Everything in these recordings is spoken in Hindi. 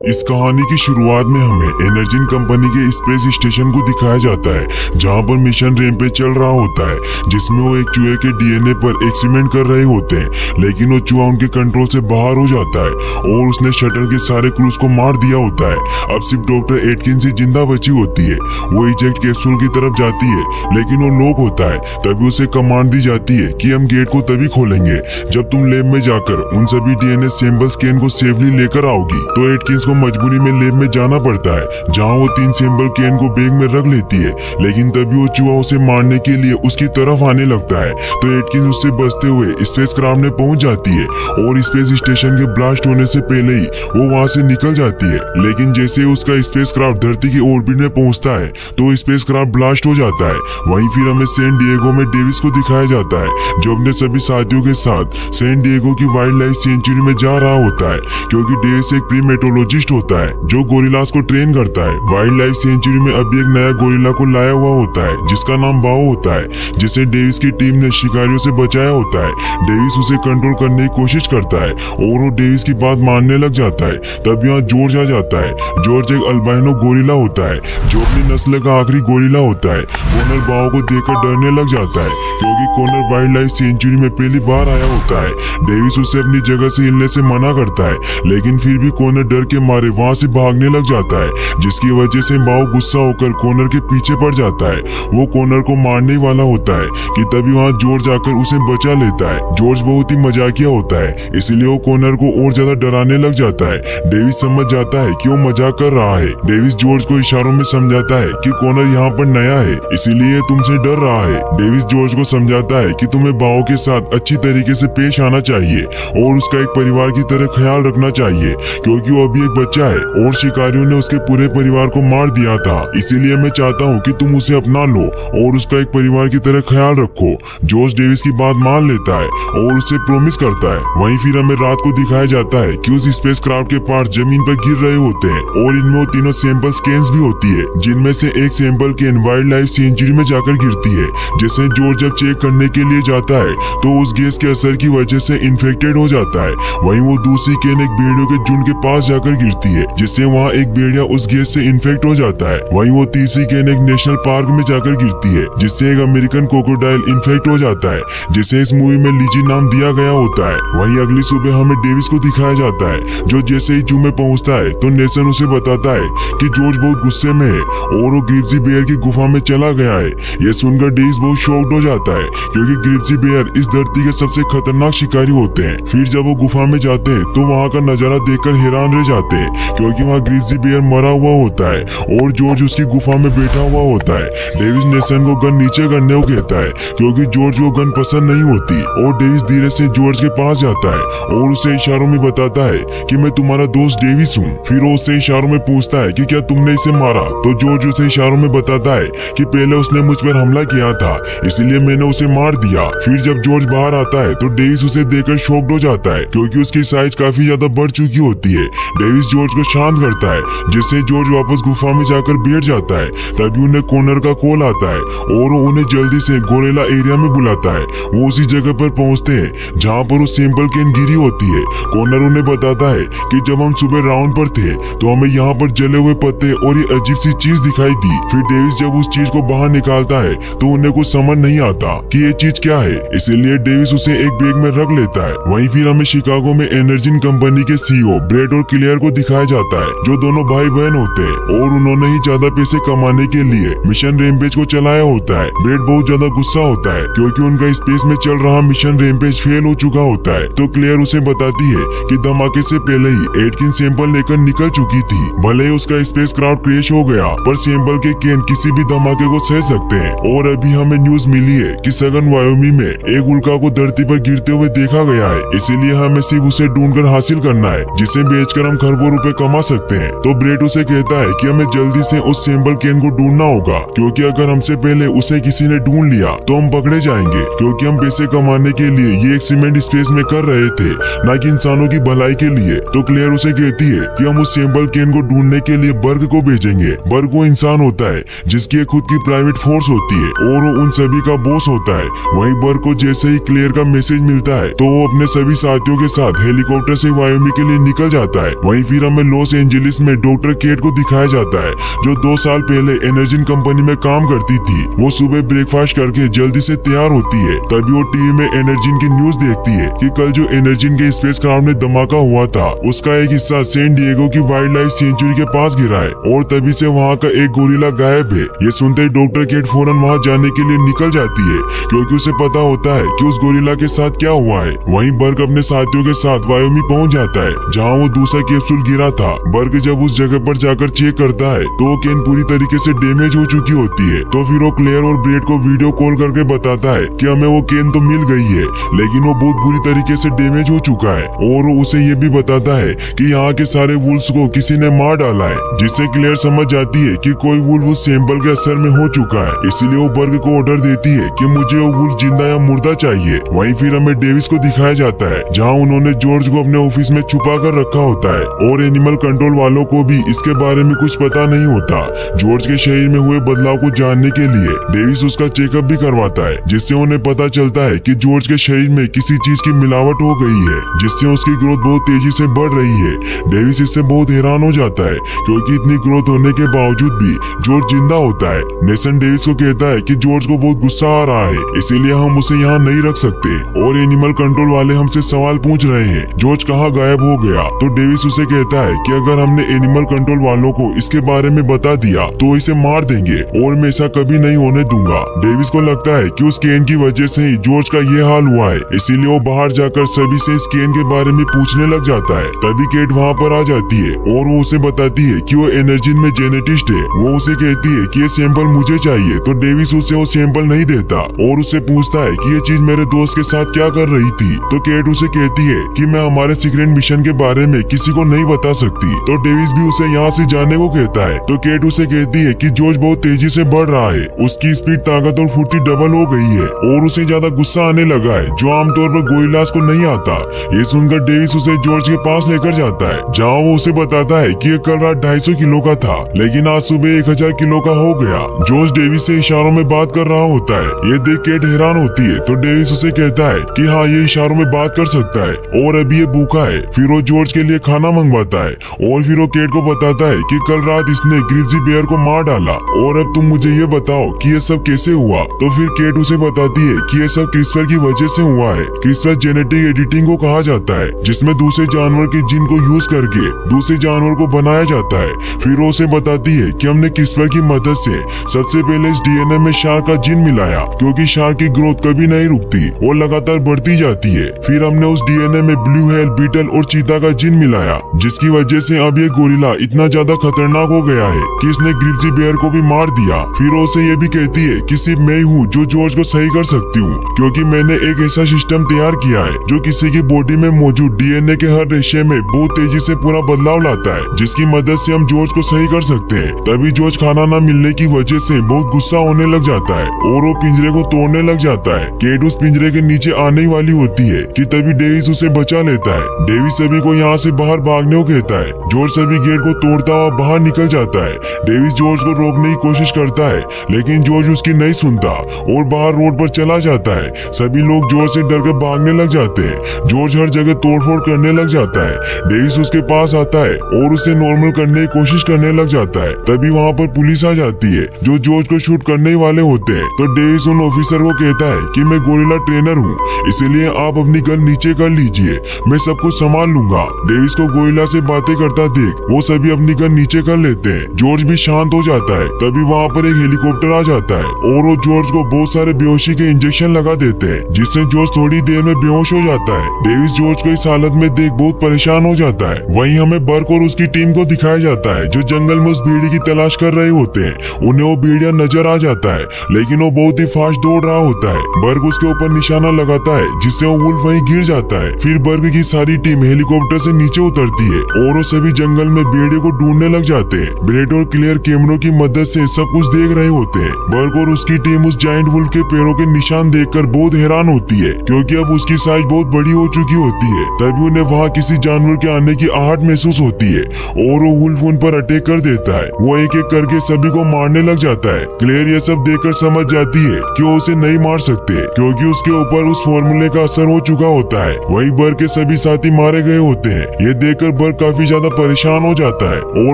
इस कहानी की शुरुआत में हमें एनर्जिन कंपनी के स्पेस स्टेशन को दिखाया जाता है, जहां पर मिशन रैम्पेज चल रहा होता है, जिसमें वो एक चूहे के डीएनए पर एक्सपेरिमेंट कर रहे होते हैं। लेकिन वो चूहा उनके कंट्रोल से बाहर हो जाता है और उसने शटल के सारे क्रूज को मार दिया होता है। अब सिर्फ डॉक्टर एटकिंस ही जिंदा बची होती है। वो इजेक्ट कैप्सूल की तरफ जाती है, लेकिन वो लॉक होता है। तभी उसे कमांड दी जाती है कि हम गेट को तभी खोलेंगे जब तुम लैब में जाकर उन सभी डीएनए सैंपल्स कैन को सेफली लेकर आओगी। तो एटकिंस को मजबूरी में लैब में जाना पड़ता है, जहां वो 3 सैंपल कैन को बैग में रख लेती है। लेकिन तभी वो चूहा उसे मारने के लिए उसकी तरफ आने लगता है। तो एटकिंस उससे बचते हुए स्पेस क्राफ्ट में पहुंच जाती है और स्पेस स्टेशन के ब्लास्ट होने से पहले ही वो वहां से निकल जाती है। लेकिन जैसे ही उसका स्पेस क्राफ्ट धरती की ऑर्बिट में पहुंचता है तो स्पेस क्राफ्ट ब्लास्ट हो जाता है। वहीं फिर हमें सैन डिएगो में डेविस को दिखाया जाता है, जो अपने सभी साथियों के साथ सैन डिएगो की वाइल्ड लाइफ सेंचुरी में जा रहा होता है, क्योंकि डेविस एक प्रीमेटोलॉजिस्ट होता है जो गोरिल्लास को ट्रेन करता है। वाइल्ड लाइफ सेंचुरी में अभी एक नया गोरिल्ला को लाया हुआ होता है, जिसका नाम बाओ होता है, जिसे डेविस की टीम ने शिकारियों से बचाया होता है। डेविस उसे कंट्रोल करने की कोशिश करता है और वो डेविस की बात मानने लग जाता है। तब यहाँ जॉर्ज आ जाता है। जॉर्ज एक अल्बाइनो गोरिल्ला होता है, जो अपनी नस्ल का आखिरी गोरिल्ला होता है। कॉनर बाओ को देखकर डरने लग जाता है, क्योंकि कॉनर वाइल्ड लाइफ सेंचुरी में पहली बार आया होता है। डेविस उसे अपनी जगह से हिलने से मना करता है, लेकिन फिर भी कॉनर डर के मारे वहां से भागने लग जाता है, जिसकी वजह से बाओ गुस्सा होकर कॉनर के पीछे पड़ जाता है। वो कॉनर को मारने वाला होता है कि तभी वहाँ जॉर्ज आकर उसे बचा लेता है। जॉर्ज बहुत ही मजाकिया होता है, इसलिए वो कॉनर को और ज्यादा डराने लग जाता है। डेविस समझ जाता है कि वो मजाक कर रहा है। डेविस जॉर्ज को इशारों में समझाता है कि कॉनर यहाँ पर नया है, इसीलिए तुमसे डर रहा है। डेविस जॉर्ज को समझाता है कि तुम्हें बाओ के साथ अच्छी तरीके से पेश आना चाहिए और उसका एक परिवार की तरह ख्याल रखना चाहिए, क्योंकि वो अभी एक बच्चा है और शिकारियों ने उसके पूरे परिवार को मार दिया था। इसीलिए मैं चाहता हूँ कि तुम उसे अपना लो और उसका एक परिवार की तरह ख्याल रखो। जॉर्ज डेविस की बात मान लेता है और उससे प्रॉमिस करता है। वहीं फिर हमें रात को दिखाया जाता है कि उस स्पेस क्राफ्ट के पार्ट्स जमीन पर गिर रहे होते हैं और इनमें वो तीनों सैंपल कैन्स भी होती है, जिनमें से एक sample can wild life sanctuary में जाकर गिरती है। जैसे जॉर्ज जब चेक करने के लिए जाता है तो उस गैस के असर की वजह से इन्फेक्टेड हो जाता है। वहीं वो दूसरी कैन एक भेड़ियों के झुंड के पास जाकर गिरती है, जिससे वहाँ एक भेड़िया उस गैस से इन्फेक्ट हो जाता है। वहीं वो तीसरी कैन एक नेशनल पार्क में जाकर गिरती है, जिससे एक अमेरिकन क्रोकोडाइल इन्फेक्ट हो जाता है, जिसे इस मूवी में लीजी नाम दिया गया होता है। वहीं अगली सुबह हमें डेविस को दिखाया जाता है, जो जैसे ही जू में पहुँचता है तो नेसन उसे बताता है कि जॉर्ज बहुत गुस्से में है और वो ग्रिप्सी बेयर की गुफा में चला गया है। यह सुनकर डेविस बहुत शॉक्ड हो जाता है, क्योंकि ग्रिप्सी बेयर इस धरती के सबसे खतरनाक शिकारी होते हैं। फिर जब वो गुफा में जाते हैं तो वहाँ का नजारा देखकर हैरान रह जाते हैं, क्योंकि वहाँ ग्रिप्सी बेयर मरा हुआ होता है और जॉर्ज उसकी गुफा में बैठा हुआ होता है। डेविस नेसन को गन नीचे करने को कहता है, क्योंकि जॉर्ज को गन पसंद नहीं होती, और डेविस धीरे से जॉर्ज के पास जाता है और उसे इशारों में बताता है कि मैं तुम्हारा दोस्त डेविस हूँ। फिर वो उससे इशारों में पूछता है कि क्या तुमने इसे मारा। तो जॉर्ज उसे इशारों में बताता है कि पहले उसने मुझ पर हमला किया था, इसलिए मैंने उसे मार दिया। फिर जब जॉर्ज बाहर आता है तो डेविस उसे देखकर शॉक्ड हो जाता है, क्योंकि उसकी साइज काफी ज्यादा बढ़ चुकी होती है। डेविस जॉर्ज को शांत करता है, जिससे जॉर्ज वापस गुफा में जाकर बैठ जाता है। तभी उन्हें कॉनर का कॉल आता है और वो उन्हें जल्दी से गोरेला एरिया में बुलाता है। वो उसी जगह पर पहुंचते हैं जहां पर वो सैंपल कैन गिरी होती है। कॉनर उन्हें बताता है कि जब हम सुबह राउंड पर थे तो हमें यहाँ पर जले हुए पत्ते और ये अजीब सी चीज दिखाई दी। फिर डेविस जब उस चीज को बाहर निकालता है तो उन्हें कुछ समझ नहीं आता कि ये चीज क्या है, इसीलिए डेविस उसे एक बैग में रख लेता है। वहीं फिर हमें शिकागो में एनर्जिन कंपनी के सीईओ ब्रेड और क्लेयर को दिखाया जाता है, जो दोनों भाई बहन होते हैं और उन्होंने ही ज्यादा पैसे कमाने के लिए मिशन रैम्पेज को चलाया होता है। ब्रेड बहुत ज्यादा गुस्सा होता है, क्योंकि उनका स्पेस में चल रहा मिशन रैम्पेज फेल हो चुका होता है। तो क्लेयर उसे बताती है कि धमाके से पहले ही एटकिन सैंपल लेकर निकल चुकी थी। भले ही उसका स्पेस क्राफ्ट क्रैश हो गया, पर सैंपल के कैन किसी भी धमाके को सह सकते हैं। और अभी हमें न्यूज मिली है कि सगन वायोमी में एक उल्का को धरती पर गिरते हुए देखा गया है, इसीलिए हमें सिर्फ उसे ढूंढकर हासिल करना है, जिसे बेचकर हम खरबों रुपए कमा सकते हैं। तो ब्रेड उसे कहता है कि हमें जल्दी से उस सैंपल कैन को ढूंढना होगा, क्योंकि अगर हमसे पहले उसे किसी ने ढूंढ लिया तो हम पकड़े जाएंगे, क्योंकि हम पैसे कमाने के लिए ये एक्सपेरिमेंट स्पेस में कर रहे थे, न कि इंसानों की भलाई के लिए। तो क्लेयर उसे कहती है कि हम उस सैंपल कैन को ढूंढने के लिए बर्ग को भेजेंगे। बर्ग वो इंसान होता है जिसकी खुद की प्राइवेट फोर्स होती है और वो उन सभी का बॉस होता है। वहीं बर्ग को जैसे ही क्लेयर का मैसेज मिलता है तो वो अपने सभी साथियों के साथ हेलीकॉप्टर से वायोमी के लिए निकल जाता है। वहीं फिर हमें लॉस एंजलिस में डॉक्टर केट को दिखाया जाता है, जो 2 साल पहले एनर्जिन कंपनी में काम करती थी। वो सुबह ब्रेकफास्ट करके जल्दी से तैयार होती है, तभी वो टीवी में एनर्जिन की न्यूज देखती है कि कल जो एनर्जिन के स्पेस क्राफ्ट में धमाका हुआ था, उसका एक हिस्सा सैन डिएगो की वाइल्ड लाइफ सेंचुरी के पास गिरा है और तभी से वहाँ का एक गोरिल्ला गायब है। ये सुनते ही डॉक्टर केट फौरन वहाँ जाने के लिए निकल जाती है, क्योंकि उसे पता होता है कि उस गोरिल्ला के साथ क्या हुआ है। वहीं बर्ग अपने साथियों के साथ वायोमी पहुँच जाता है, जहाँ वो दूसरा कैप्सूल गिरा था। बर्ग जब उस जगह पर जाकर चेक करता है तो वो केन पूरी तरीके से डैमेज हो चुकी होती है। तो फिर वो क्लेयर और ब्रेड को वीडियो कॉल करके बताता है कि हमें वो केन तो मिल गई है, लेकिन वो बहुत बुरी तरीके से डैमेज हो चुका है। और वो उसे ये भी बताता है कि यहाँ के सारे वुल्फ्स को किसी ने मार डाला है, जिससे क्लेयर समझ जाती है कि कोई वुल्फ उस सैंपल के असर में हो चुका है। इसलिए वो बर्ग को ऑर्डर देती है कि मुझे वो वुल्फ जिंदा या मुर्दा चाहिए। वहीं फिर हमें डेविस को दिखाया जाता है, जहाँ उन्होंने जॉर्ज को अपने ऑफिस में छुपा कर रखा होता है और एनिमल कंट्रोल वालों को भी इसके बारे में कुछ पता नहीं होता। जॉर्ज के शरीर में हुए बदलाव को जानने के लिए डेविस उसका चेकअप भी करवाता है, जिससे उन्हें पता चलता है कि जॉर्ज के शरीर में किसी चीज की मिलावट हो गई है, जिससे उसकी ग्रोथ बहुत तेजी से बढ़ रही है। डेविस इससे बहुत हैरान हो जाता है, क्योंकि इतनी ग्रोथ होने के बावजूद भी जॉर्ज जिंदा होता है। नेसन डेविस को कहता है कि जॉर्ज को बहुत गुस्सा आ रहा है, इसीलिए हम उसे यहाँ नहीं रख सकते। और एनिमल कंट्रोल वाले हमसे सवाल पूछ रहे हैं, जॉर्ज कहाँ गायब हो गया? तो डेविस उसे कहता है कि अगर हमने एनिमल कंट्रोल वालों को इसके बारे में बता दिया तो इसे मार देंगे और मैं ऐसा कभी नहीं होने दूंगा। डेविस को लगता है कि उस केन की वजह से ही जॉर्ज का ये हाल हुआ है, इसीलिए वो बाहर जाकर सभी से इस केन के बारे में पूछने लग जाता है। तभी केट वहाँ पर आ जाती है और वो उसे बताती है कि वो एनर्जिन में जेनेटिस्ट है। वो उसे कहती है कि ये सैंपल मुझे चाहिए, तो डेविस उसे वो सैंपल नहीं देता और उससे पूछता है कि ये चीज मेरे दोस्त के साथ क्या कर रही थी। तो केट उसे कहती है कि मैं हमारे सीक्रेट मिशन के बारे में किसी को नहीं बता सकती। तो डेविस भी उसे यहाँ से जाने को कहता है। तो केट उसे कहती है कि जॉर्ज बहुत तेजी से बढ़ रहा है, उसकी स्पीड, ताकत और फुर्ती डबल हो गई है और उसे ज्यादा गुस्सा आने लगा है, जो आमतौर पर गोरिल्लास को नहीं आता। ये सुनकर डेविस उसे जॉर्ज के पास लेकर जाता है, जहाँ वो उसे बताता है कि ये कल रात 250 किलो का था, लेकिन आज सुबह 1000 किलो का हो गया। जॉर्ज डेविस से इशारों में बात कर रहा होता है। ये देख केट हैरान होती है, तो डेविस उसे कहता है कि हाँ, ये इशारों में बात कर सकता है और अभी ये भूखा है। फिर वो जॉर्ज के लिए खाना मंगवाता है और फिर वो केट को बताता है कि कल रात इसने ग्रिप्सी बेयर को मार डाला और अब तुम मुझे ये बताओ कि ये सब कैसे हुआ। तो फिर केट उसे बताती है कि ये सब क्रिस्पर की वजह से हुआ है। क्रिस्पर जेनेटिक एडिटिंग को कहा जाता है, जिसमें दूसरे जानवर के जीन को यूज करके दूसरे जानवर को बनाया जाता है। फिर वो उसे बताती है कि हमने क्रिस्पर की मदद से सबसे पहले इस डीएनए में शार्क का जीन मिलाया, क्योंकि शार्क की ग्रोथ कभी नहीं रुकती और लगातार बढ़ती जाती है। फिर हमने उस डीएनए में ब्लू व्हेल, बीटल और चीता का जीन मिलाया, जिसकी वजह से अब ये गोरिल्ला इतना ज्यादा खतरनाक हो गया है कि इसने ग्रिप्सी बेयर को भी मार दिया। फिर वो उसे ये भी कहती है कि सिर्फ मैं हूँ जो जॉर्ज को सही कर सकती हूँ, क्योंकि मैंने एक ऐसा सिस्टम तैयार किया है जो किसी की बॉडी में मौजूद डीएनए के हर रेशे में बहुत तेजी से पूरा बदलाव लाता है, जिसकी मदद से हम जॉर्ज को सही कर सकते हैं। तभी जॉर्ज खाना न मिलने की वजह से बहुत गुस्सा होने लग जाता है और वो पिंजरे को तोड़ने लग जाता है। केट उस पिंजरे के नीचे आने वाली होती है कि तभी डेविस उसे बचा लेता है। डेविस सभी को यहाँ से बाहर भागने को कहता है। जॉर्ज सभी गेट को तोड़ता हुआ बाहर निकल जाता है। डेविस जॉर्ज को रोकने की कोशिश करता है, लेकिन जॉर्ज उसकी नहीं सुनता और बाहर रोड पर चला जाता है। सभी लोग जॉर्ज से डरकर भागने लग जाते हैं। जॉर्ज हर जगह तोड़फोड़ करने लग जाता है। डेविस उसके पास आता है और उसे नॉर्मल करने की कोशिश करने लग जाता है। तभी वहाँ पर पुलिस आ जाती है, जो जॉर्ज को शूट करने वाले होते हैं। तो डेविस उन ऑफिसर को कहता है कि मैं गोरिल्ला ट्रेनर हूँ, इसलिए आप अपनी गन नीचे कर लीजिए, मैं सब कुछ संभाल लूंगा। डेविस को गोरिल्ला से बातें करता देख वो सभी अपनी गन नीचे कर लेते हैं। जॉर्ज भी शांत हो जाता है। तभी वहाँ पर एक हेलीकॉप्टर आ जाता है और वो जॉर्ज को बहुत सारे बेहोशी के इंजेक्शन लगा देते हैं, जिससे जॉर्ज थोड़ी देर में बेहोश हो जाता है। डेविस जॉर्ज को इस हालत में देख बहुत परेशान हो जाता है। वहीं हमें बर्क और उसकी टीम को दिखाया जाता है, जो जंगल में उस भेड़िए की तलाश कर रहे होते हैं। उन्हें वो भेड़िया नजर आ जाता है, लेकिन वो बहुत ही फास्ट दौड़ रहा होता है। बर्ग उसके ऊपर निशाना लगाता है, जिससे वो वुल्फ वहीं गिर जाता है। फिर बर्ग की सारी टीम हेलीकॉप्टर से नीचे उतरती है और वो सभी जंगल में भेड़िए को ढूंढने लग जाते हैं। ब्रेड और क्लियर कैमरों की मदद से सब कुछ देख रहे होते हैं। बर्ग और उसकी टीम उस जायंट वुल्फ के पैरों के निशान देखकर बहुत हैरान होती है, क्योंकि अब उसकी साइज बहुत बड़ी हो चुकी होती है। तभी उन्हें वहाँ किसी जानवर के आने की आहट महसूस होती है और वो वुल्फ उन पर अटैक कर देता है। वो एक एक करके सभी को मारने लग जाता है। क्लेयर ये सब देखकर समझ जाती है कि वो उसे नहीं मार सकते, क्योंकि उसके ऊपर उस फॉर्मूले का असर हो चुका होता है। वही बर्ग के सभी साथी मारे गए होते हैं। ये देखकर बर्क काफी ज्यादा परेशान हो जाता है और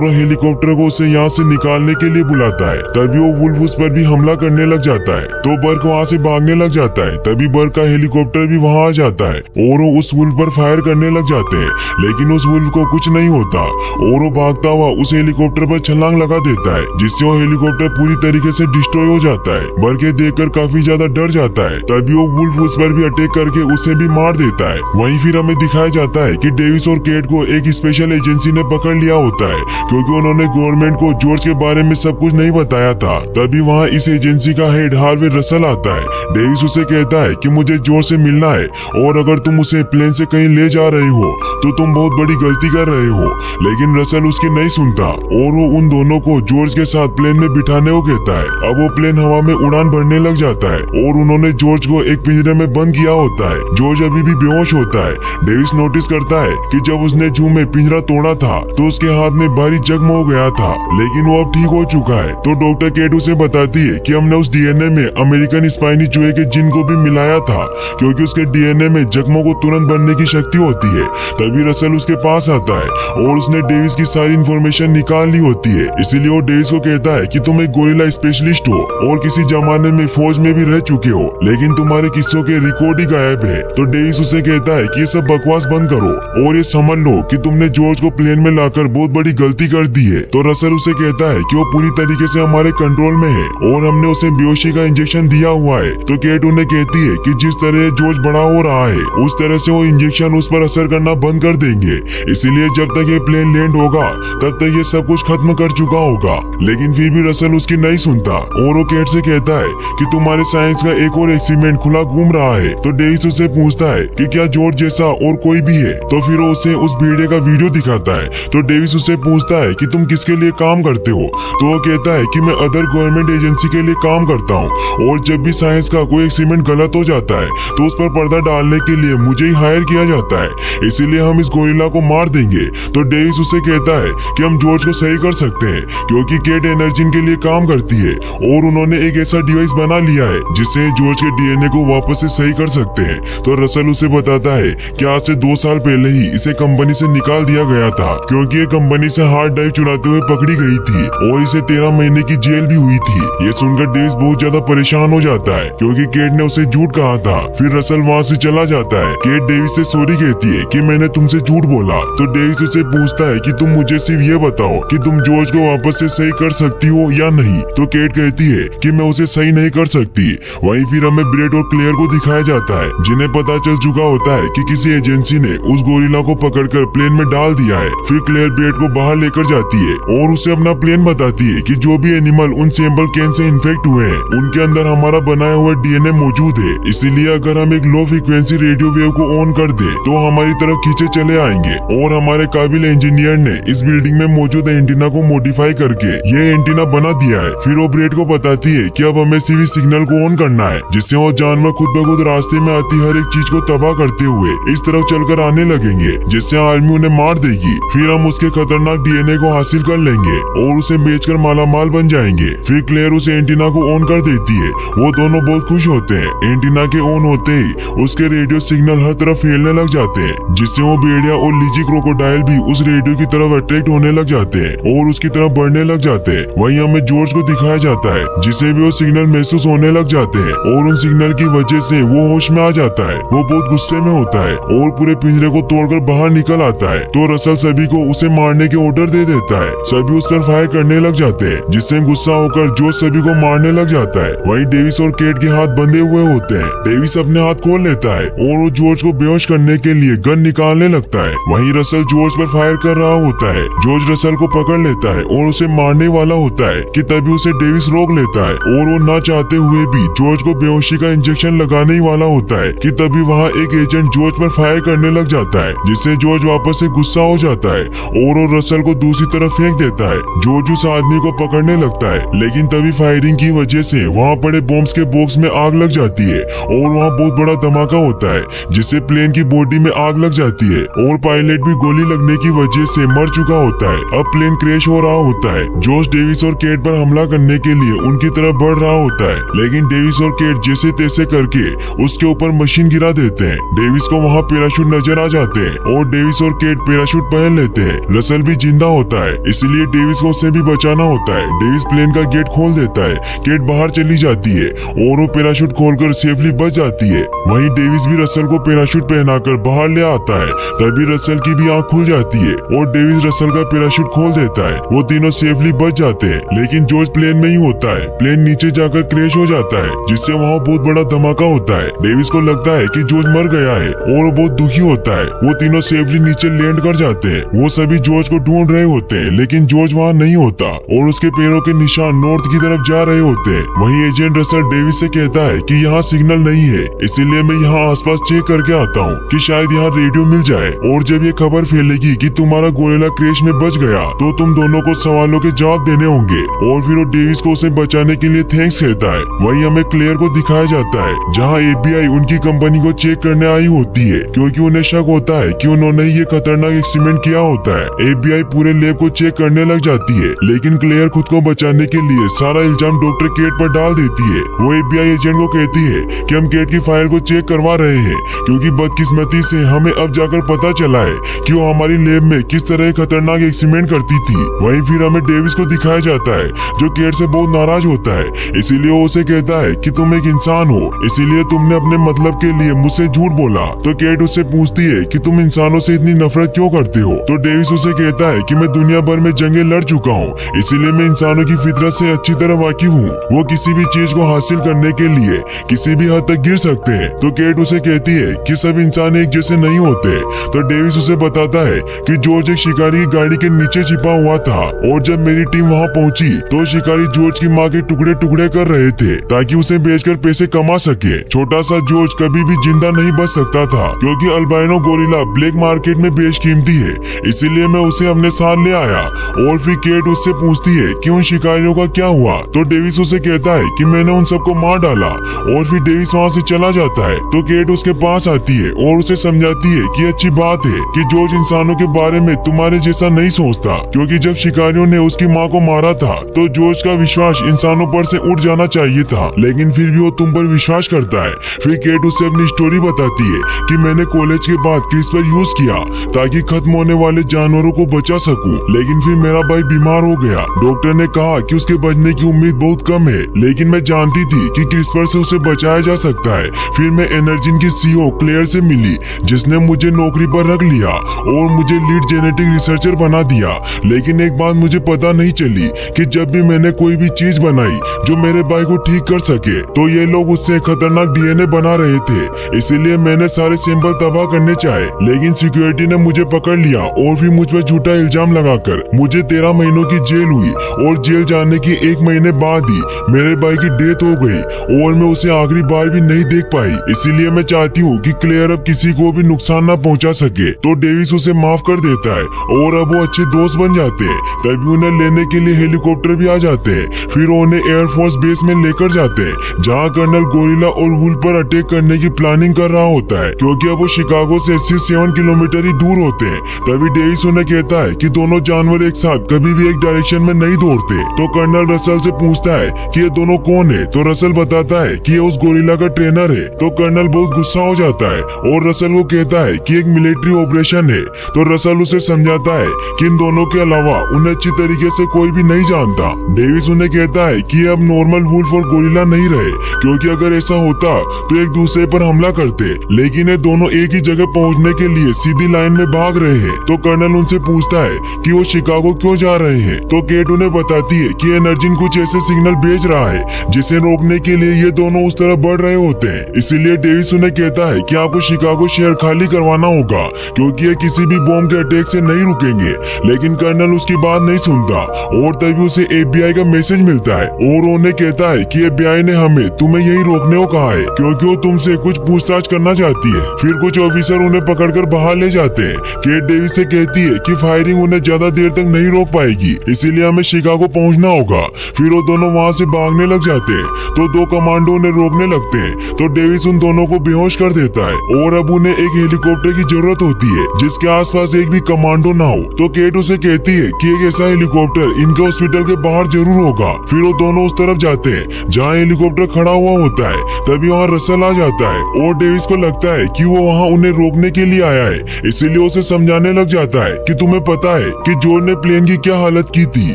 वो हेलीकॉप्टर को उसे यहाँ से निकालने के लिए बुलाता है। तभी वो वुल्फ उस पर भी हमला करने लग जाता है तो बर्क वहाँ से भागने लग जाता है। तभी बर्क का हेलीकॉप्टर भी वहाँ आ जाता है और वो उस वुल्फ पर फायर करने लग जाते हैं, लेकिन उस वुल्फ को कुछ नहीं होता और वो भागता हुआ उस हेलीकॉप्टर पर छलांग लगा देता है, जिससे वो हेलीकॉप्टर पूरी तरीके से डिस्ट्रॉय हो जाता है। बर्क ये देखकर काफी ज्यादा डर जाता है। तभी वो वुल्फ उस पर भी अटैक करके उसे भी मार देता है। वहीं फिर हमें दिखाया जाता है कि डेविस और केट को एक स्पेशल एजेंसी ने पकड़ लिया होता है, क्योंकि उन्होंने गवर्नमेंट को जॉर्ज के बारे में सब कुछ नहीं बताया था। तभी वहाँ इस एजेंसी का हेड हार्वे रसल आता है। डेविस उसे कहता है कि मुझे जॉर्ज से मिलना है और अगर तुम उसे प्लेन से कहीं ले जा रहे हो तो तुम बहुत बड़ी गलती कर रहे हो। लेकिन रसल उसकी नहीं सुनता और वो उन दोनों को जॉर्ज के साथ प्लेन में बिठाने को कहता है। अब वो प्लेन हवा में उड़ान भरने लग जाता है और उन्होंने जॉर्ज को एक पिंजरे में बंद किया होता है। जॉर्ज अभी भी बेहोश होता है। डेविस नोटिस करता है कि जब उसने जू में पिंजरा तोड़ा था तो उसके हाथ में भारी जख्म हो गया था, लेकिन वो अब ठीक हो चुका है। तो डॉक्टर केट उसे बताती है कि हमने उस डीएनए में अमेरिकन स्पाइनी चूहे के जीन को भी मिलाया था, क्योंकि उसके डीएनए में जख्मों को तुरंत बनने की शक्ति होती है। तभी रसल उसके पास आता है और उसने डेविस की सारी इंफॉर्मेशन निकाल ली होती है। इसीलिए वो डेविस को कहता है कि तुम एक गोरिल्ला स्पेशलिस्ट हो और किसी जमाने में फौज में भी रह चुके हो, लेकिन तुम्हारे किस्सों के रिकॉर्ड ही गायब है। तो डेविस उसे कहता है कि ये सब बकवास बंद करो और ये समझ लो कि तुमने जॉर्ज को प्लेन में लाकर बहुत बड़ी गलती कर दी है। तो रसल उसे कहता है कि वो पूरी तरीके से हमारे कंट्रोल में है और हमने उसे बेहोशी का इंजेक्शन दिया हुआ है। तो केट उन्हें कहती है कि जिस तरह जॉर्ज बड़ा हो रहा है उस तरह से वो इंजेक्शन उस पर असर करना बंद कर देंगे, इसीलिए जब तक ये प्लेन लैंड होगा तब तक ये सब कुछ खत्म कर चुका होगा। लेकिन फिर भी रसल उसकी नहीं सुनता और वो केट से कहता है कि तुम्हारे साइंस का एक और एक्सपेरिमेंट खुला घूम रहा है। तो डेविस उससे पूछता है कि क्या जॉर्ज जैसा और कोई भी है। तो फिर वो उसे उस भेड़िए का वीडियो दिखाता है। तो डेविस उससे पूछता है कि तुम किसके लिए काम करते हो। तो वो कहता है कि मैं अदर गवर्नमेंट एजेंसी के लिए काम करता हूँ और जब भी साइंस का कोई एक्सपेरिमेंट गलत हो जाता है तो उस पर पर्दा डालने के लिए मुझे ही हायर किया जाता है, इसीलिए हम इस गोरिल्ला को मार देंगे। तो डेविस उससे कहता है कि हम जॉर्ज को सही कर सकते हैं, क्योंकि केट एनर्जिन के लिए काम करती है और उन्होंने एक ऐसा डिवाइस बना लिया है जिससे जॉर्ज के डीएनए को वापस से सही कर सकते हैं। तो रसल उसे बताता है कि आज से 2 साल पहले ही इसे कंपनी से निकाल दिया गया था, क्योंकि ये कंपनी से हार्ड ड्राइव चुराते हुए पकड़ी गई थी और इसे 13 महीने की जेल भी हुई थी। ये सुनकर डेविस बहुत ज्यादा परेशान हो जाता है, क्योंकि केट ने उसे झूठ कहा था। फिर रसल वहाँ से चला जाता है। केट डेविस से सॉरी कहती है कि मैंने तुमसे झूठ बोला। तो डेविस उसे पूछता है कि तुम मुझे सिर्फ ये बताओ कि तुम जॉर्ज को वापस से सही कर सकती हो या नहीं। तो केट कहती है कि मैं उसे सही नहीं कर सकती। वहीं फिर हमें ब्रेट और क्लेयर को दिखाया जाता है, जिन्हें पता चल चुका होता है कि किसी एजेंसी ने उस गोरिल्ला को पकड़कर प्लेन में डाल दिया है। फिर क्लेयर ब्रेट को बाहर लेकर जाती है और उसे अपना प्लेन बताती है कि जो भी एनिमल उन सैंपल कैन से इन्फेक्ट हुए हैं उनके अंदर हमारा बनाया हुआ डीएनए मौजूद है, इसीलिए अगर हम एक लो फ्रीक्वेंसी रेडियो वेव को ऑन कर दे तो हमारी तरफ खींचे चले आएंगे। और हमारे काबिल इंजीनियर ने इस बिल्डिंग में मौजूद एंटीना को मॉडिफाई करके ये एंटीना बना दिया है। फिर वो ब्रेट को बताती है कि अब हमें सीवी सिग्नल को ऑन करना है, जिससे वो जानवर खुद ब खुद रास्ते में आती हर एक चीज को तबाह करते हुए इस तरफ चलकर आने लगेंगे, जिससे आर्मी उन्हें मार देगी। फिर हम उसके खतरनाक डीएनए को हासिल कर लेंगे और उसे बेचकर मालामाल बन जाएंगे। फिर क्लेयर उस एंटीना को ऑन कर देती है। वो दोनों बहुत खुश होते हैं। एंटीना के ऑन होते ही उसके रेडियो सिग्नल हर तरफ फैलने लग जाते हैं, जिससे वो भेड़िया और लीजी क्रोकोडाइल भी उस रेडियो की तरफ अट्रैक्ट होने लग जाते हैं और उसकी तरफ बढ़ने लग जाते हैं। वहीं हमें जॉर्ज को दिखाया जाता है, जिसे भी वो सिग्नल महसूस होने लग जाते हैं और उन सिग्नल की वजह से वो होश में आ जाता है। वो बहुत गुस्से में होता है और पूरे पिंजरे को तोड़कर बाहर निकल आता है। तो रसल सभी को उसे मारने के ऑर्डर दे देता है। सभी उस पर फायर करने लग जाते हैं, जिससे गुस्सा होकर जॉर्ज सभी को मारने लग जाता है। वहीं डेविस और केट के हाथ बंधे हुए होते हैं। डेविस अपने हाथ खोल लेता है और वो जॉर्ज को बेहोश करने के लिए गन निकालने लगता है। वहीं रसल जॉर्ज पर फायर कर रहा होता है। जॉर्ज रसल को पकड़ लेता है और उसे मारने वाला होता है कि तभी उसे डेविस रोक लेता है और वो ना चाहते हुए भी जॉर्ज को बेहोशी का इंजेक्शन लगाने ही वाला होता है कि तभी वहाँ एक एजेंट जॉर्ज पर फायर करने लग जाता है, जिससे जॉर्ज वापस से गुस्सा हो जाता है और वो रसल को दूसरी तरफ फेंक देता है। जॉर्ज उस आदमी को पकड़ने लगता है, लेकिन तभी फायरिंग की वजह से वहाँ पड़े बॉम्ब्स के बॉक्स में आग लग जाती है और वहाँ बहुत बड़ा धमाका होता है, जिससे प्लेन की बॉडी में आग लग जाती है और पायलट भी गोली लगने की वजह से मर चुका होता है। अब प्लेन क्रैश हो रहा होता है। जॉर्ज डेविस और केट पर हमला करने के लिए उनकी तरफ बढ़ रहा होता है, लेकिन डेविस और केट जैसे तैसे करके उसके ऊपर मशीन गिरा देते हैं। डेविस को वहाँ पैराशूट नजर आ जाते हैं और डेविस और केट पैराशूट पहन लेते हैं। रसल भी जिंदा होता है, इसलिए डेविस को उससे भी बचाना होता है। डेविस प्लेन का गेट खोल देता है, केट बाहर चली जाती है और वो पैराशूट खोलकर सेफली बच जाती है। वहीं डेविस भी रसल को पैराशूट पहनाकर बाहर ले आता है। तभी रसल की भी आंख खुल जाती है और डेविस रसल का पैराशूट खोल देता है। वो तीनों सेफली बच जाते हैं, लेकिन जॉर्ज प्लेन में ही होता है। प्लेन नीचे जाकर क्रैश हो जाता है, जिससे वहाँ बहुत बड़ा धमाका होता है। डेविस को लगता है कि जॉर्ज मर गया है और वो बहुत दुखी होता है। वो तीनों सेफली नीचे लैंड कर जाते हैं। वो सभी जॉर्ज को ढूंढ रहे होते हैं, लेकिन जॉर्ज वहाँ नहीं होता और उसके पैरों के निशान नॉर्थ की तरफ जा रहे होते हैं। वहीं एजेंट रसल डेविस से कहता है कि यहाँ सिग्नल नहीं है, इसीलिए मैं यहाँ आसपास चेक करके आता हूँ कि शायद यहाँ रेडियो मिल जाए। और जब ये खबर फैलेगी कि तुम्हारा गोरिल्ला क्रैश में बच गया, तो तुम दोनों को सवालों के जवाब देने होंगे। और फिर वो डेविस को उसे बचाने के लिए थैंक्स कहता है। वहीं हमें क्लेयर को दिखाया जाता है, जहाँ FBI उनकी कंपनी को चेक करने आई होती है, क्योंकि उन्हें शक होता है कि उन्होंने ये खतरनाक एक्सपेरिमेंट किया होता है। FBI पूरे लैब को चेक करने लग जाती है, लेकिन क्लेयर खुद को बचाने के लिए सारा इल्जाम डॉक्टर केट पर डाल देती है। वो FBI एजेंट को कहती है कि हम केट की फाइल को चेक करवा रहे हैं, क्योंकि बदकिस्मती से हमें अब जाकर पता चला है कि वो हमारी लैब में किस तरह खतरनाक एक्सपेरिमेंट करती थी। वहीं फिर हमें डेविस को दिखाया जाता है, जो केट से बहुत नाराज होता है। इसीलिए वो उसे कहता है कि तुम एक इंसान हो, इसीलिए तुमने अपने मतलब के लिए मुझसे झूठ बोला। तो केट उससे पूछती है कि तुम इंसानों से इतनी नफरत क्यों करते हो। तो डेविस उसे कहता है कि मैं दुनिया भर में जंगें लड़ चुका हूँ, इसीलिए मैं इंसानों की फितरत से अच्छी तरह वाकिफ हूँ। वो किसी भी चीज को हासिल करने के लिए किसी भी हद तक गिर सकते हैं। तो केट उसे कहती है कि सब इंसान एक जैसे नहीं होते। तो डेविस उसे बताता है कि जॉर्ज एक शिकारी की गाड़ी के नीचे छिपा हुआ था, और जब मेरी टीम वहाँ पहुंची तो शिकारी जॉर्ज की माँ के टुकड़े टुकड़े कर रहे थे, ताकि उसे बेचकर पैसे कमा सके। छोटा सा जॉर्ज कभी भी जिंदा नहीं बच सकता था, क्योंकि अल्बाइनो गोरिल्ला ब्लैक मार्केट में बेशकीमती है, इसीलिए मैं उसे अपने साथ ले आया। और फिर केट उससे पूछती है कि उन शिकारियों का क्या हुआ। तो डेविस उसे कहता है कि मैंने उन सबको मार डाला। और फिर डेविस वहाँ से चला जाता है। तो केट उसके पास आती है और उसे समझाती है कि अच्छी बात है कि जॉर्ज इंसानों के बारे में तुम्हारे जैसा नहीं सोचता, क्योंकि जब शिकारियों ने उसकी माँ को मारा था तो जॉर्ज का विश्वास इंसानों पर से उठ जाना चाहिए था, लेकिन फिर भी वो तुम पर विश्वास करता है। फिर केट उससे अपनी स्टोरी बताती है कि मैंने कॉलेज के बाद क्रिस्पर यूज किया ताकि खत्म होने वाले जानवरों को बचा सकूं, लेकिन फिर मेरा भाई बीमार हो गया। डॉक्टर ने कहा कि उसके बचने की उम्मीद बहुत कम है, लेकिन मैं जानती थी कि क्रिस्पर से उसे बचाया जा सकता है। फिर मैं एनर्जिन की CEO क्लेयर से मिली, जिसने मुझे नौकरी पर रख लिया और मुझे लीड जेनेटिक रिसर्चर बना दिया। लेकिन एक बात मुझे पता नहीं चली कि जब भी मैंने कोई भी चीज बनाई जो मेरे भाई को ठीक कर सके, तो ये लोग उससे खतरनाक DNA बना रहे थे। इसीलिए मैंने सारे सैंपल तबाह करने चाहे, लेकिन सिक्योरिटी ने मुझे पकड़ लिया और फिर मुझ पर झूठा इल्जाम लगाकर मुझे 13 महीनों की जेल हुई। और जेल जाने के 1 महीने बाद ही मेरे भाई की डेथ हो गई और मैं उसे आखिरी बार भी नहीं देख पाई। इसीलिए मैं चाहती हूँ कि क्लेयर अब किसी को भी नुकसान न पहुँचा सके। तो डेविस उसे माफ कर देता है और अब वो अच्छे दोस्त बन जाते हैं। तभी उन्हें लेने के लिए हेलीकॉप्टर भी आ जाते हैं। फिर उन्हें एयरफोर्स बेस में लेकर जाते हैं, जहाँ कर्नल गोरिल्ला और वुल्फ पर अटैक करने की प्लानिंग कर रहा होता है, क्योंकि अब वो शिकागो से 87 किलोमीटर ही दूर होते हैं। तभी डेविस उन्हें कहता है कि दोनों जानवर एक साथ कभी भी एक डायरेक्शन में नहीं दौड़ते। तो कर्नल रसल से पूछता है कि ये दोनों कौन है। तो रसल बताता है कि ये उस गोरिल्ला का ट्रेनर है। तो कर्नल बहुत गुस्सा हो जाता है और रसल को कहता है कि एक मिलिट्री ऑपरेशन है। तो रसल उसे समझाता है कि इन दोनों के अलावा उन्हें अच्छी तरीके से कोई भी नहीं जानता। डेविस उन्हें कहता है कि ये अब नॉर्मल वुल्फ और गोरिल्ला नहीं रहे, क्योंकि अगर ऐसा होता तो एक दूसरे पर हमला करते, लेकिन ये दोनों एक ही जगह पहुंचने के लिए सीधी लाइन में भाग रहे हैं। तो कर्नल उनसे पूछता है कि वो शिकागो क्यों जा रहे हैं। तो केट उन्हें बताती है कि एनर्जिन कुछ ऐसे सिग्नल भेज रहा है जिसे रोकने के लिए ये दोनों उस तरफ बढ़ रहे होते हैं। इसीलिए डेविस उन्हें कहता है कि आपको शिकागो शहर खाली करवाना होगा, क्योंकि ये किसी भी बॉम्ब के अटैक से नहीं रुकेंगे। लेकिन कर्नल उसकी बात नहीं सुनता और तभी उसे FBI का मैसेज मिलता है और उन्हें कहता है कि FBI ने हमें तुम्हें यही रोकने को कहा है, क्योंकि वो तुमसे कुछ पूछताछ करना चाहती है। फिर कुछ ऑफिसर उन्हें पकड़कर बाहर ले जाते हैं। केट डेविस से कहती है कि फायरिंग उन्हें ज्यादा देर तक नहीं रोक पाएगी, इसीलिए हमें शिकागो पहुंचना होगा। फिर वो दोनों वहां से भागने लग जाते हैं। तो 2 कमांडो उन्हें रोकने लगते हैं। तो डेविस उन दोनों को बेहोश कर देता है और अब उन्हें एक हेलीकॉप्टर की जरूरत होती है जिसके आसपास एक भी कमांडो ना हो। तो केट उसे कहती है कि एक ऐसा हेलीकॉप्टर इनके हॉस्पिटल के बाहर जरूर होगा। फिर वो दोनों उस तरफ जाते हैं जहाँ हेलीकॉप्टर खड़ा हुआ होता है। तभी वहाँ रसल आ जाता है और डेविस को लगता है कि वो वहाँ उन्हें रोकने के लिए आया है, इसीलिए इसीलिए उसे समझाने लग जाता है कि तुम्हें पता है कि जॉर्ज ने प्लेन की क्या हालत की थी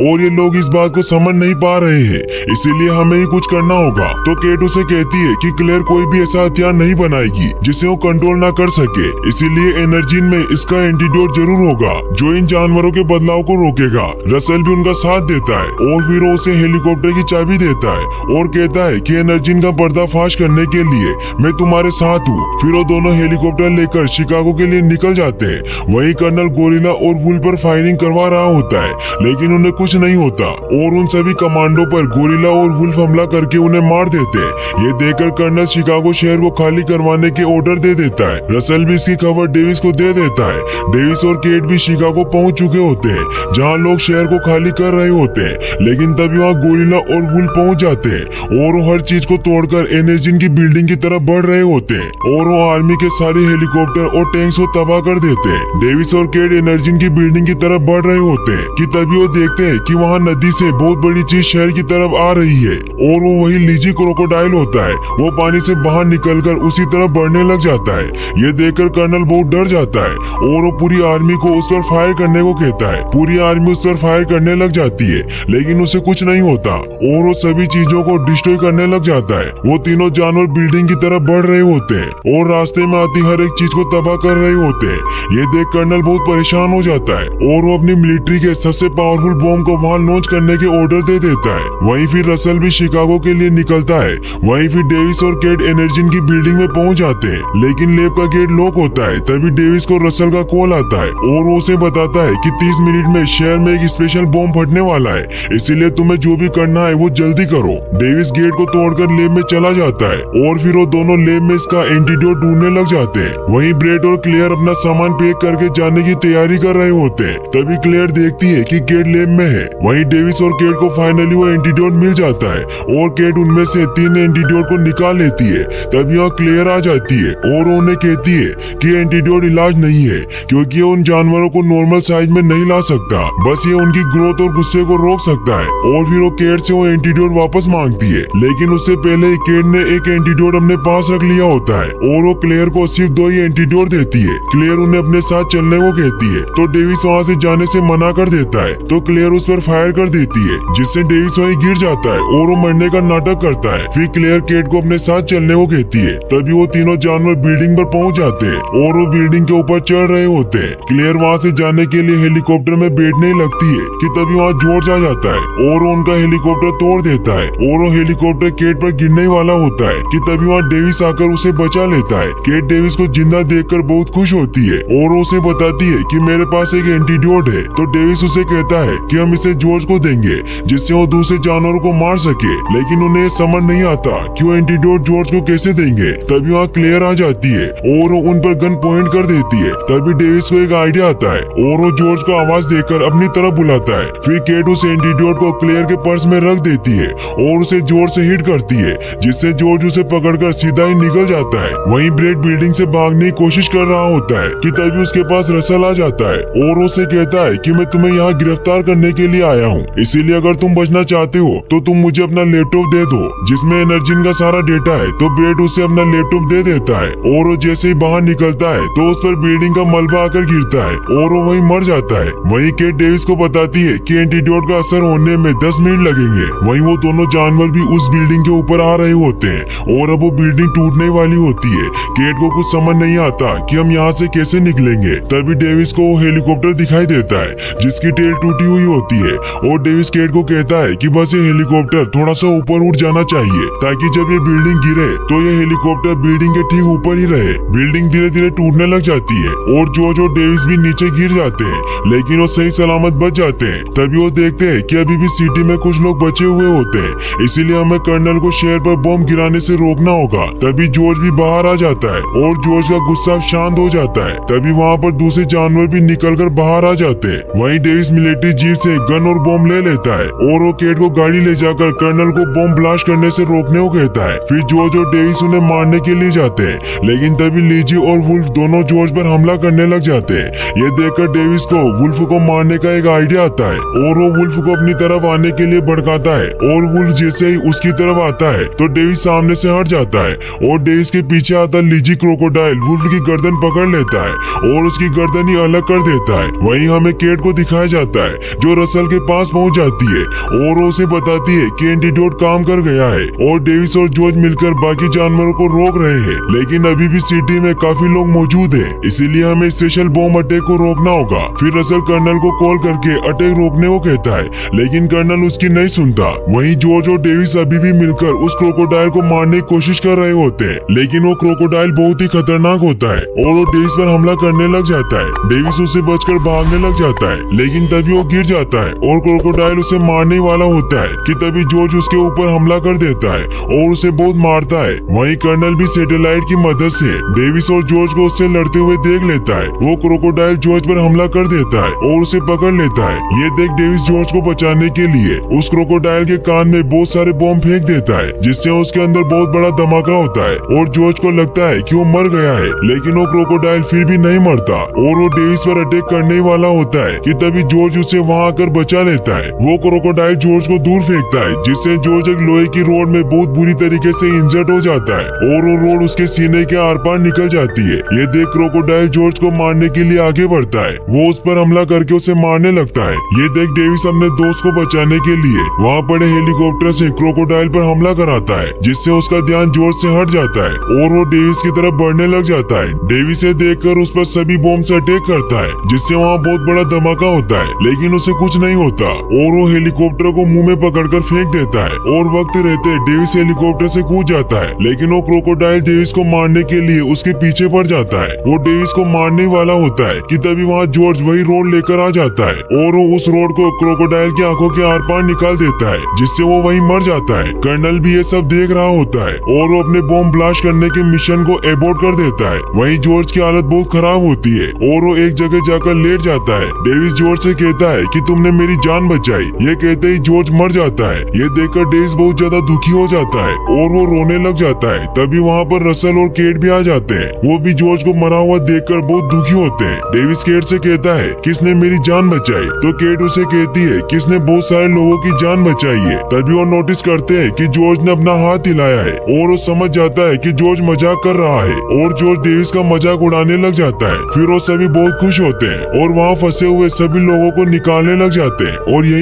और ये लोग इस बात को समझ नहीं पा रहे हैं, इसीलिए हमें ही कुछ करना होगा। तो केट उसे कहती है कि क्लेयर कोई भी ऐसा हथियार नहीं बनाएगी जिसे वो कंट्रोल ना कर सके, इसीलिए एनर्जीन में इसका एंटीडोट जरूर होगा जो इन जानवरों के बदलाव को रोकेगा। रसल भी उनका साथ देता है और फिर वो उसे हेलीकॉप्टर की चाबी देता है और कहता है कि एनर्जीन का पर्दाफाश करने के लिए मैं तुम्हारे साथ हूँ। फिर वो दोनों हेलीकॉप्टर लेकर शिकागो के लिए निकल जाते हैं। वहीं कर्नल गोरिल्ला और वुल्फ पर फायरिंग करवा रहा होता है, लेकिन उन्हें कुछ नहीं होता और उन सभी कमांडो पर गोरिल्ला और वुल्फ हमला करके उन्हें मार देते हैं। ये देखकर कर्नल शिकागो शहर को खाली करवाने के ऑर्डर दे देता है। रसल भी इसकी खबर डेविस को दे देता है। डेविस और केट भी शिकागो पहुंच चुके होते हैं जहां लोग शहर को खाली कर रहे होते हैं, लेकिन तभी वहां गोरिल्ला और वुल्फ पहुंच जाते हैं और वो हर चीज को तोड़कर एनर्जीन की बिल्डिंग की तरफ बढ़ रहे होते हैं और वो आर्मी के सारे हेलीकॉप्टर और टैंक्स को तबाह कर देते हैं। डेविस और केट एनर्जीन की बिल्डिंग की तरफ बढ़ रहे होते हैं कि तभी वो देखते हैं कि वहाँ नदी से बहुत बड़ी चीज शहर की तरफ आ रही है और वो वही लीजी क्रोकोडाइल होता है। वो पानी से बाहर निकलकर उसी तरफ बढ़ने लग जाता है। ये देखकर कर्नल बहुत डर जाता है और वो पूरी आर्मी को उस पर फायर करने को कहता है। पूरी आर्मी उस पर फायर करने लग जाती है, लेकिन उसे कुछ नहीं होता और वो सभी चीजों को डिस्ट्रॉय करने लग जाता है। वो तीनों जानवर बिल्डिंग की तरफ बढ़ रहे होते हैं और रास्ते में आती हर एक चीज को तबाह कर रहे होते हैं। ये देख कर्नल बहुत परेशान हो जाता है और वो अपनी मिलिट्री के सबसे पावरफुल बॉम्ब को वहां लॉन्च करने के ऑर्डर दे देता है। वहीं फिर रसल भी शिकागो के लिए निकलता है। वहीं फिर डेविस और केट एनर्जीन की बिल्डिंग में पहुंच जाते हैं, लेकिन लैब का गेट लॉक होता है। तभी डेविस को रसल का कॉल आता है और वो उसे बताता है कि 30 मिनट में शहर में एक स्पेशल बॉम्ब फटने वाला है, इसीलिए तुम्हें जो भी करना है वो जल्दी करो। डेविस गेट को तोड़कर लैब में चला जाता है और फिर वो दोनों लैब में इसका एंटीडोट ढूंढने लग जाते हैं। वहीं ब्रेड और क्लेयर अपना सामान पैक करके जाने की तैयारी कर रहे होते हैं। तभी क्लेयर देखती है कि केट लैब में है। वहीं डेविस और केट को फाइनली वो एंटीडोट मिल जाता है और केट उनमें से 3 एंटीडोट को निकाल लेती है। तभी यहाँ क्लेयर आ जाती है और उन्हें कहती है कि एंटीडोट इलाज नहीं है, क्योंकि ये उन जानवरों को नॉर्मल साइज में नहीं ला सकता, बस ये उनकी ग्रोथ और गुस्से को रोक सकता है। और फिर वो केट से वो एंटीडोट वापस मांगती है, लेकिन उससे पहले ही केट ने एक एंटीडोट अपने पास रख लिया होता है और वो क्लेयर को सिर्फ 2 ही एंटीडोट देती है। क्लेयर उन्हें अपने साथ चलने को कहती है, तो डेविस वहाँ से जाने से मना कर देता है। तो क्लेयर उस पर फायर कर देती है, जिससे डेविस वहीं गिर जाता है और वो मरने का नाटक करता है। फिर क्लेयर केट को अपने साथ चलने को कहती है। तभी वो तीनों जानवर बिल्डिंग पर पहुंच जाते हैं और वो बिल्डिंग के ऊपर चढ़ रहे होते हैं। क्लेयर वहाँ से जाने के लिए हेलीकॉप्टर में बैठने लगती है कि तभी वहाँ जॉर्ज आ जाता है और उनका हेलीकॉप्टर तोड़ देता है और वो हेलीकॉप्टर केट पर गिरने वाला होता है कि तभी वहाँ डेविस आकर उसे बचा लेता है। केट डेविस को जिंदा देखकर बहुत खुश होती है और उसे बताती है कि मेरे पास एक एंटीडोट है। तो डेविस उसे कहता है कि हम इसे जॉर्ज को देंगे जिससे वो दूसरे जानवरों को मार सके, लेकिन उन्हें ये समझ नहीं आता कि वो एंटीडोट जॉर्ज को कैसे देंगे। तभी वहाँ क्लेयर आ जाती है और वो उन पर गन पॉइंट कर देती है। तभी डेविस को एक आइडिया आता है और वो जॉर्ज को आवाज देकर अपनी तरफ बुलाता है। फिर केट उस एंटीडोट को क्लेयर के पर्स में रख देती है और उसे जोर से हिट करती है, जिससे जॉर्ज उसे पकड़कर सीधा ही निकल जाता है। वहीं ब्रेड बिल्डिंग से भागने की कोशिश कर रहा होता है कि तभी उसके पास रसल आ जाता है और उसे कहता है कि मैं तुम्हें यहाँ गिरफ्तार करने के लिए आया हूँ, इसीलिए अगर तुम बचना चाहते हो तो तुम मुझे अपना लैपटॉप दे दो जिसमें एनर्जीन का सारा डेटा है। तो ब्रेड उसे अपना लैपटॉप दे देता है और वो जैसे ही बाहर निकलता है तो उस पर बिल्डिंग का मलबा आकर गिरता है और वो वहीं मर जाता है। वहीं केट डेविस को बताती है कि एंटीडोट का असर होने में 10 मिनट लगेंगे। वहीं वो दोनों जानवर भी उस बिल्डिंग के ऊपर आ रहे होते हैं और अब वो बिल्डिंग टूटने वाली होती है। केट को कुछ समझ नहीं आता कि हम यहाँ से कैसे निकलेंगे। तभी डेविस को वो हेलीकॉप्टर दिखाई देता है जिसकी टेल टूटी हुई होती है और डेविस केट को कहता है कि बस ये हेलीकॉप्टर थोड़ा सा ऊपर उठ जाना चाहिए ताकि जब ये बिल्डिंग गिरे तो ये हेलीकॉप्टर बिल्डिंग के ठीक ऊपर ही रहे। बिल्डिंग धीरे धीरे टूटने लग जाती है और जॉर्ज और डेविस भी नीचे गिर जाते हैं, लेकिन वो सही सलामत बच जाते हैं। तभी वो देखते हैं कि अभी भी सिटी में कुछ लोग बचे हुए होते हैं, इसीलिए हमें कर्नल को शहर पर बम गिराने से रोकना होगा। तभी जॉर्ज भी बाहर आ जाता है और जॉर्ज का गुस्सा शांत हो जाता है। तभी वहाँ पर दूसरे जानवर भी निकलकर बाहर आ जाते हैं। वहीं डेविस मिलिट्री जीप से गन और बम ले लेता है और वो केट को गाड़ी ले जाकर कर्नल को बम ब्लास्ट करने से रोकने को कहता है। फिर जॉर्ज और डेविस उन्हें मारने के लिए जाते हैं, लेकिन तभी लीजी और वुल्फ दोनों जॉर्ज पर हमला करने लग जाते हैं। ये देखकर डेविस को वुल्फ को मारने का एक आइडिया आता है और वो वुल्फ को अपनी तरफ आने के लिए भड़काता है और वुल्फ जैसे ही उसकी तरफ आता है तो डेविस सामने से हट जाता है और डेविस के पीछे आता लीजी क्रोकोडाइल वुल्फ की गर्दन पकड़ लेता है और उसकी गर्दन ही अलग कर देता है। वहीं हमें केट को दिखाया जाता है जो रसल के पास पहुंच जाती है और उसे बताती है कि एंटीडोट काम कर गया है और डेविस और जॉर्ज मिलकर बाकी जानवरों को रोक रहे हैं, लेकिन अभी भी सिटी में काफी लोग मौजूद हैं, इसीलिए हमें स्पेशल बॉम्ब अटैक को रोकना होगा। फिर रसल कर्नल को कॉल करके अटैक रोकने को कहता है, लेकिन कर्नल उसकी नहीं सुनता। वहीं जॉर्ज और डेविस अभी भी मिलकर उस क्रोकोडाइल को मारने की कोशिश कर रहे होते हैं, लेकिन वो क्रोकोडाइल बहुत ही खतरनाक होता है और वो डेविस पर हमला करने लग जाता है। डेविस उससे बचकर भागने लग जाता है, लेकिन तभी वो गिर जाता है और क्रोकोडाइल उसे मारने वाला होता है कि तभी जॉर्ज उसके ऊपर हमला कर देता है और उसे बहुत मारता है। वहीं कर्नल भी सैटेलाइट की मदद से डेविस और जॉर्ज को उससे लड़ते हुए देख लेता है। वो क्रोकोडाइल जॉर्ज पर हमला कर देता है और उसे पकड़ लेता है। ये देख डेविस जॉर्ज को बचाने के लिए उस क्रोकोडाइल के कान में बहुत सारे बॉम्ब फेंक देता है, जिससे उसके अंदर बहुत बड़ा धमाका होता है और जॉर्ज को लगता है कि वो मर गया है, लेकिन वो क्रोकोडाइल फिर भी नहीं मरता और वो डेविस पर अटैक करने वाला होता है कि तभी जॉर्ज उसे वहां आकर बचा लेता है। वो क्रोकोडाइल जॉर्ज को दूर फेंकता है, जिससे जॉर्ज एक लोहे की रोड में बहुत बुरी तरीके से इंजर्ड हो जाता है और वो रोड उसके सीने के आर पार निकल जाती है। ये देख क्रोकोडाइल जॉर्ज को मारने के लिए आगे बढ़ता है। वो उस पर हमला करके उसे मारने लगता है। ये देख डेविस अपने दोस्त को बचाने के लिए वहाँ पड़े हेलीकॉप्टर से क्रोकोडाइल पर हमला कराता है, जिससे उसका ध्यान जॉर्ज से हट जाता है और वो डेविस की तरफ बढ़ने लग जाता है। डेविस से देखकर उस पर सभी बॉम्ब से अटैक करता है, जिससे वहाँ बहुत बड़ा धमाका होता है, लेकिन उसे कुछ नहीं होता और वो हेलीकॉप्टर को मुंह में पकड़कर फेंक देता है और वक्त रहते डेविस हेलीकॉप्टर से कूद जाता है, लेकिन वो क्रोकोडाइल डेविस को मारने के लिए उसके पीछे पड़ जाता है। वो डेविस को मारने वाला होता है कि तभी वहाँ जॉर्ज वही रोड लेकर आ जाता है और वो उस रोड को क्रोकोडाइल की आंखों के आर पार निकाल देता है, जिससे वो वहीं मर जाता है। कर्नल भी ये सब देख रहा होता है और वो अपने बॉम्ब ब्लास्ट करने के मिशन को एबॉर्ट कर देता है। वहीं जॉर्ज की हालत बहुत खराब होती है और वो एक जगह जाकर लेट जाता है। डेविस जॉर्ज से कहता है कि तुमने मेरी जान बचाई। ये कहते ही जॉर्ज मर जाता है। ये देखकर डेविस बहुत ज्यादा दुखी हो जाता है और वो रोने लग जाता है। तभी वहाँ पर रसल और केट भी आ जाते हैं। वो भी जॉर्ज को मरा हुआ देखकर बहुत दुखी होते हैं। डेविस केट से कहता है किसने मेरी जान बचाई, तो केट उसे कहती है किसने बहुत सारे लोगों की जान बचाई है। तभी वो नोटिस करते हैं कि जॉर्ज ने अपना हाथ हिलाया है और वो समझ जाता है कि जॉर्ज मजाक कर रहा है और जॉर्ज डेविस का मजाक उड़ाने लग जाता है। फिर वो सभी बहुत खुश होते हैं और वहाँ फंसे हुए सभी लोगों को निकालने लग जाते हैं और यही